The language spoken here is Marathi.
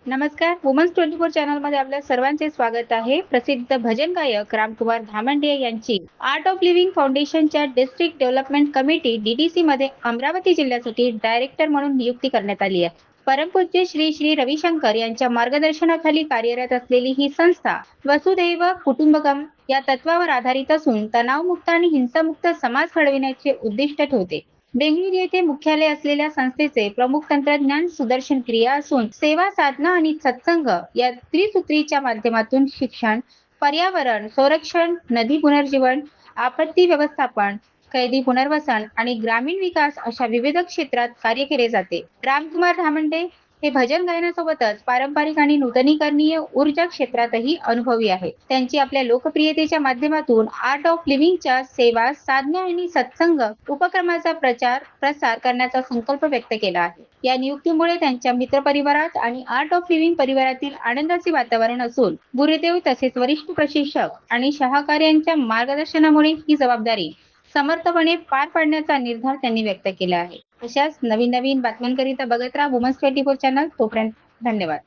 नमस्कार. वुमन्स 24 चॅनलमध्ये आपल्या सर्वांचे स्वागत आहे. प्रसिद्ध भजन गायक रामकुमार धामंडे यांची आर्ट ऑफ लिव्हिंग फाउंडेशनच्या डिस्ट्रिक्ट डेव्हलपमेंट कमिटी DDC मध्ये अमरावती जिल्ह्यासाठी डायरेक्टर म्हणून नियुक्ती करण्यात आली आहे. परमपूज्य श्री श्री रविशंकर यांच्या मार्गदर्शनाखाली कार्यरत असलेली ही संस्था वसुदैव कुटुंबकम या तत्वावर आधारित असून तणावमुक्त आणि हिंसामुक्त समाज घडविण्याचे उद्दिष्ट ठेवते. बेंगळुरू येथे मुख्यालय असलेल्या संस्थेचे प्रमुख तंत्रज्ञान सुदर्शन क्रिया असून सेवा साधना आणि सत्संग या त्रिसूत्रीच्या माध्यमातून शिक्षण, पर्यावरण संरक्षण, नदी पुनर्जीवन, आपत्ती व्यवस्थापन, कैदी पुनर्वसन आणि ग्रामीण विकास अशा विविध क्षेत्रात कार्य केले जाते. रामकुमार धामंडे हे भजन गायनासोबतच पारंपरिक आणि नूतनीकरणीय ऊर्जा क्षेत्रातही अनुभवी आहेत. त्यांची आपल्या लोकप्रियतेच्या माध्यमातून आर्ट ऑफ लिव्हिंगच्या सेवा, साधना आणि सत्संग उपक्रमाचा प्रसार करण्याचा संकल्प व्यक्त केला आहे. या नियुक्तीमुळे त्यांच्या मित्रपरिवारात आणि आर्ट ऑफ लिव्हिंग परिवारातील आनंदाचे वातावरण असून गुरुदेव तसेच वरिष्ठ प्रशिक्षक आणि सहकार्यांच्या मार्गदर्शनामुळे ही जबाबदारी समर्थपणे पार पाडण्याचा निर्धार त्यांनी व्यक्त केला आहे. अशाच नवीन बातम्यांकरिता बघत राहा वुमन्स 24 चॅनल. तोपर्यंत धन्यवाद.